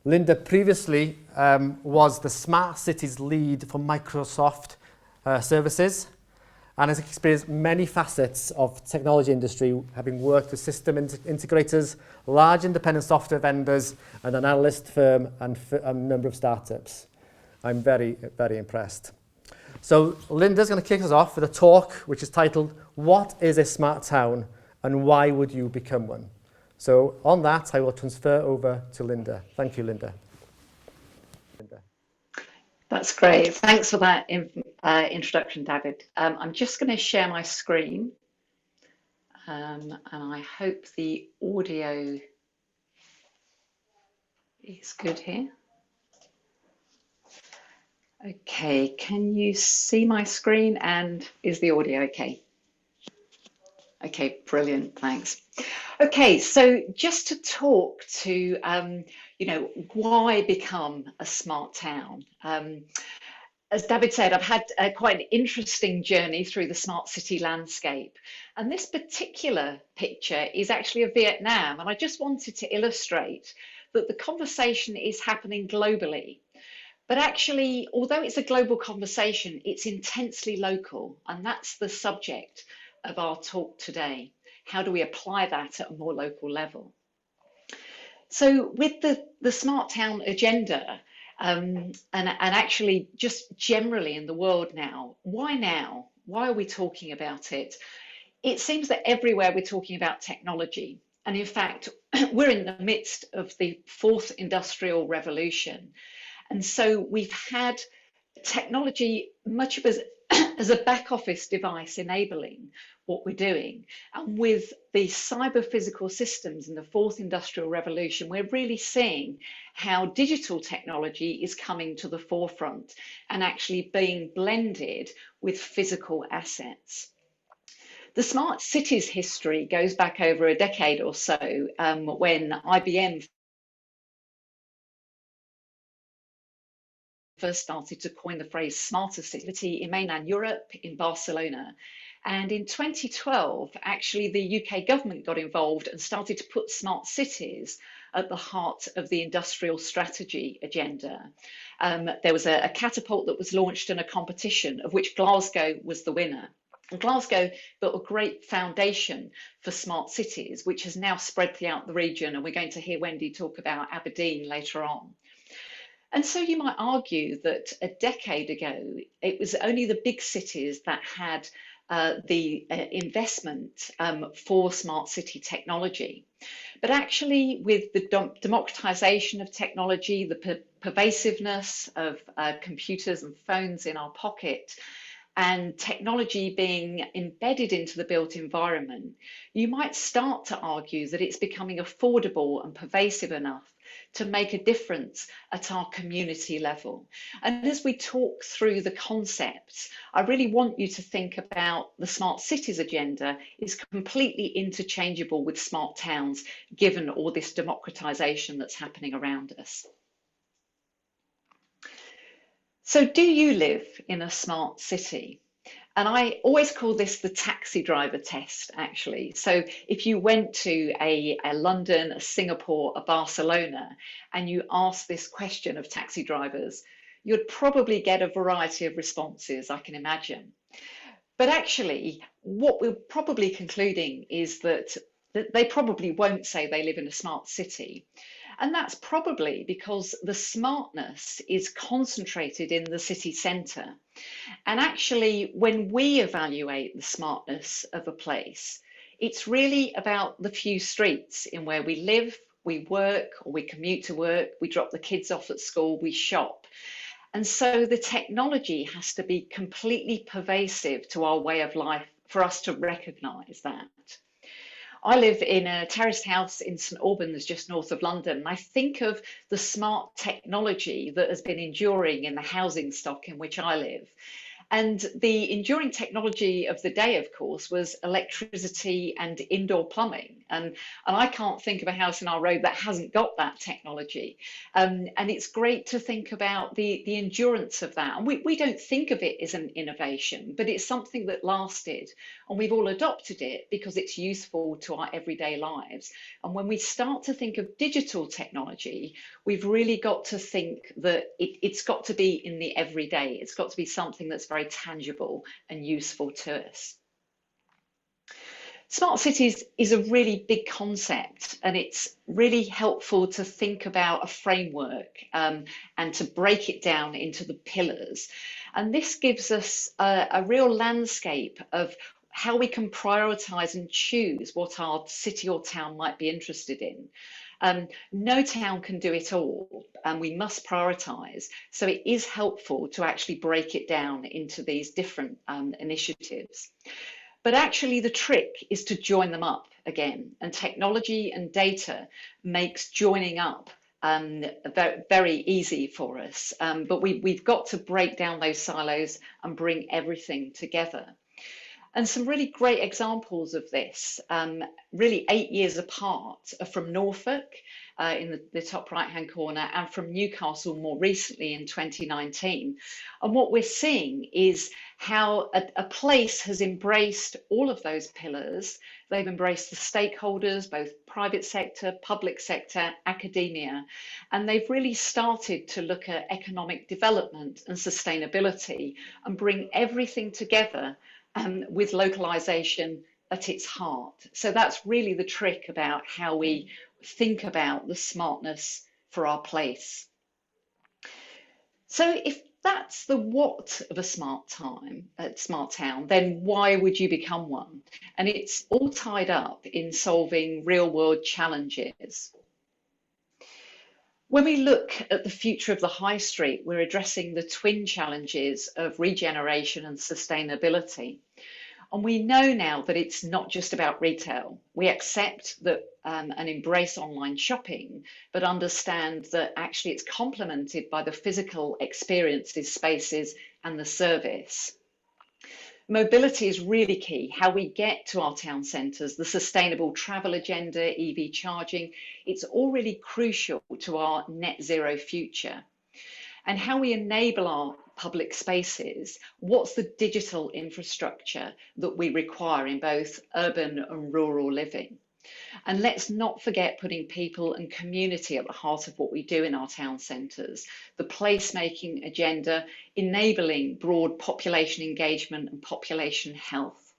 Linda previously was the Smart Cities lead for Microsoft services and has experienced many facets of technology industry, having worked with system integrators, large independent software vendors, and an analyst firm and a number of startups. I'm very, very impressed. So Linda's going to kick us off with a talk which is titled, What is a Smart Town and Why Would You Become One? So on that, I will transfer over to Linda. Thank you, Linda. That's great. Thanks for that introduction, David. I'm just going to share my screen, and I hope the audio is good here. Okay, can you see my screen, and is the audio okay? Okay, brilliant, thanks. Okay, so just to talk to, why become a smart town? As David said, I've had quite an interesting journey through the smart city landscape. And this particular picture is actually of Vietnam. And I just wanted to illustrate that the conversation is happening globally. But actually, although it's a global conversation, it's intensely local. And that's the subject of our talk today. How do we apply that at a more local level? So with the Smart Town agenda, and actually just generally in the world now? Why are we talking about it? It seems that everywhere we're talking about technology. And in fact, we're in the midst of the fourth industrial revolution. And so we've had technology much of as a back office device enabling what we're doing. And with the cyber physical systems in the fourth industrial revolution, we're really seeing how digital technology is coming to the forefront and actually being blended with physical assets. The smart cities history goes back over a decade or so, when IBM first started to coin the phrase smarter city in mainland Europe, in Barcelona. And in 2012, actually, the UK government got involved and started to put smart cities at the heart of the industrial strategy agenda. There was a catapult that was launched in a competition of which Glasgow was the winner. And Glasgow built a great foundation for smart cities, which has now spread throughout the region. And we're going to hear Wendy talk about Aberdeen later on. And so you might argue that a decade ago, it was only the big cities that had the investment for smart city technology. But actually, with the democratization of technology, the pervasiveness of computers and phones in our pocket, and technology being embedded into the built environment, you might start to argue that it's becoming affordable and pervasive enough to make a difference at our community level. And as we talk through the concepts, I really want you to think about the smart cities agenda is completely interchangeable with smart towns, given all this democratization that's happening around us. So do you live in a smart city? And I always call this the taxi driver test, actually. So if you went to a London, a Singapore, a Barcelona, and you asked this question of taxi drivers, you'd probably get a variety of responses, I can imagine. But actually, what we're probably concluding is that they probably won't say they live in a smart city. And that's probably because the smartness is concentrated in the city centre. And actually, when we evaluate the smartness of a place, it's really about the few streets in where we live, we work, or we commute to work, we drop the kids off at school, we shop. And so the technology has to be completely pervasive to our way of life for us to recognise that. I live in a terraced house in St Albans, just north of London. And I think of the smart technology that has been enduring in the housing stock in which I live. And the enduring technology of the day, of course, was electricity and indoor plumbing. And I can't think of a house in our road that hasn't got that technology. And it's great to think about the endurance of that. And we don't think of it as an innovation, but it's something that lasted. And we've all adopted it because it's useful to our everyday lives. And when we start to think of digital technology, we've really got to think that it's got to be in the everyday. It's got to be something that's very tangible and useful to us. Smart cities is a really big concept, and it's really helpful to think about a framework and to break it down into the pillars. And this gives us a real landscape of how we can prioritize and choose what our city or town might be interested in. No town can do it all, and we must prioritize. So it is helpful to actually break it down into these different initiatives. But actually, the trick is to join them up again, and technology and data makes joining up very easy for us. But we've got to break down those silos and bring everything together. And some really great examples of this, really 8 years apart, are from Norfolk in the top right-hand corner, and from Newcastle more recently in 2019. And what we're seeing is how a place has embraced all of those pillars. They've embraced the stakeholders, both private sector, public sector, academia, and they've really started to look at economic development and sustainability and bring everything together with localization at its heart. So that's really the trick about how we think about the smartness for our place. So if that's the what of a smart town, then why would you become one? And it's all tied up in solving real world challenges. When we look at the future of the high street, we're addressing the twin challenges of regeneration and sustainability. And we know now that it's not just about retail. We accept that and embrace online shopping, but understand that actually it's complemented by the physical experiences, spaces, and the service. Mobility is really key. How we get to our town centres, the sustainable travel agenda, EV charging, it's all really crucial to our net zero future. And how we enable our public spaces, what's the digital infrastructure that we require in both urban and rural living? And let's not forget putting people and community at the heart of what we do in our town centres, the placemaking agenda, enabling broad population engagement and population health.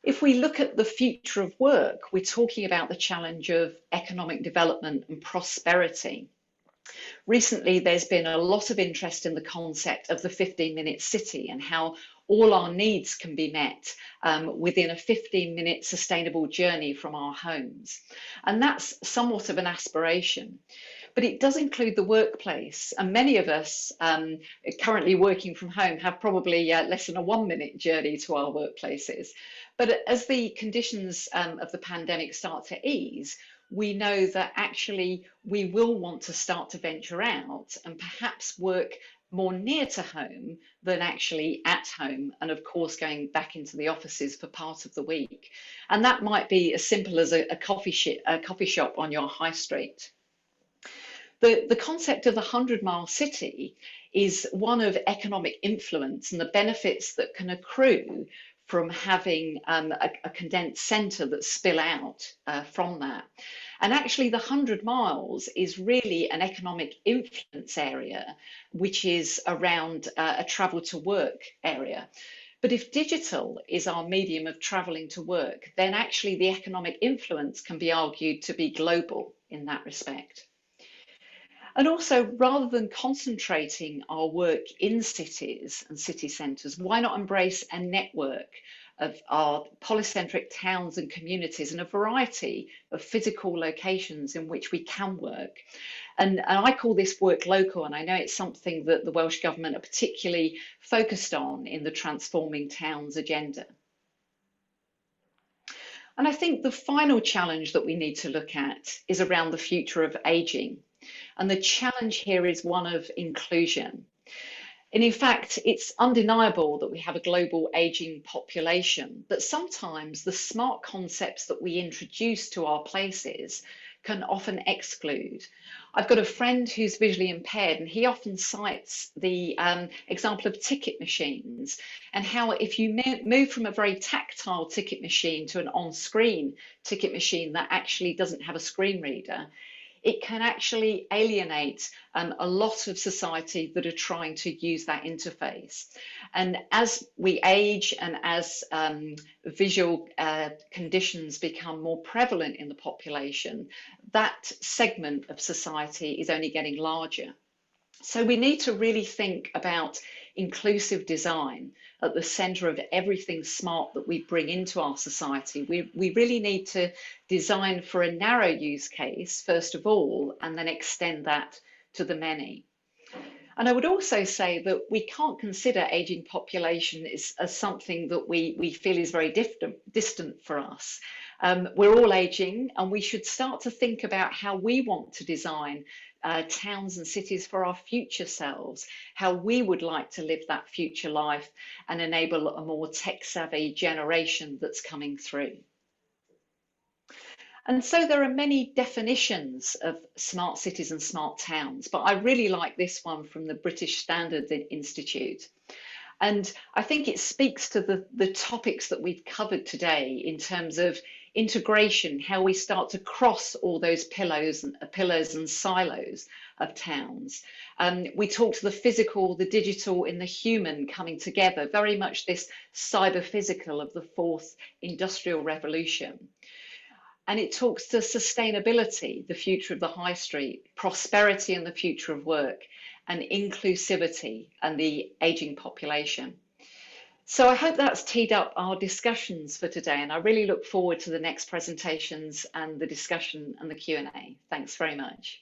If we look at the future of work, we're talking about the challenge of economic development and prosperity. Recently, there's been a lot of interest in the concept of the 15-minute city and how all our needs can be met within a 15-minute sustainable journey from our homes. And that's somewhat of an aspiration, but it does include the workplace. And many of us currently working from home have probably less than a 1-minute journey to our workplaces. But as the conditions of the pandemic start to ease, we know that actually we will want to start to venture out and perhaps work more near to home than actually at home, and of course going back into the offices for part of the week. And that might be as simple as a coffee shop on your high street. The concept of the 100-mile city is one of economic influence and the benefits that can accrue from having a condensed centre that spill out from that. And actually the 100 miles is really an economic influence area, which is around a travel to work area. But if digital is our medium of travelling to work, then actually the economic influence can be argued to be global in that respect. And also, rather than concentrating our work in cities and city centres, why not embrace a network of our polycentric towns and communities and a variety of physical locations in which we can work? And I call this work local, and I know it's something that the Welsh Government are particularly focused on in the Transforming Towns agenda. And I think the final challenge that we need to look at is around the future of ageing. And the challenge here is one of inclusion. And in fact, it's undeniable that we have a global aging population, but sometimes the smart concepts that we introduce to our places can often exclude. I've got a friend who's visually impaired, and he often cites the example of ticket machines and how if you move from a very tactile ticket machine to an on-screen ticket machine that actually doesn't have a screen reader, it can actually alienate a lot of society that are trying to use that interface. And as we age and as visual conditions become more prevalent in the population, that segment of society is only getting larger. So we need to really think about inclusive design at the center of everything smart that we bring into our society. We really need to design for a narrow use case, first of all, and then extend that to the many. And I would also say that we can't consider aging population as something that we feel is very distant for us. We're all aging, and we should start to think about how we want to design towns and cities for our future selves, how we would like to live that future life and enable a more tech-savvy generation that's coming through. And so there are many definitions of smart cities and smart towns, but I really like this one from the British Standards Institute. And I think it speaks to the topics that we've covered today in terms of integration, how we start to cross all those pillars and silos of towns. We talk to the physical, the digital, and the human coming together, very much this cyber physical of the fourth industrial revolution. And it talks to sustainability, the future of the high street, prosperity and the future of work, and inclusivity and the aging population. So I hope that's teed up our discussions for today, and I really look forward to the next presentations and the discussion and the Q&A. Thanks very much.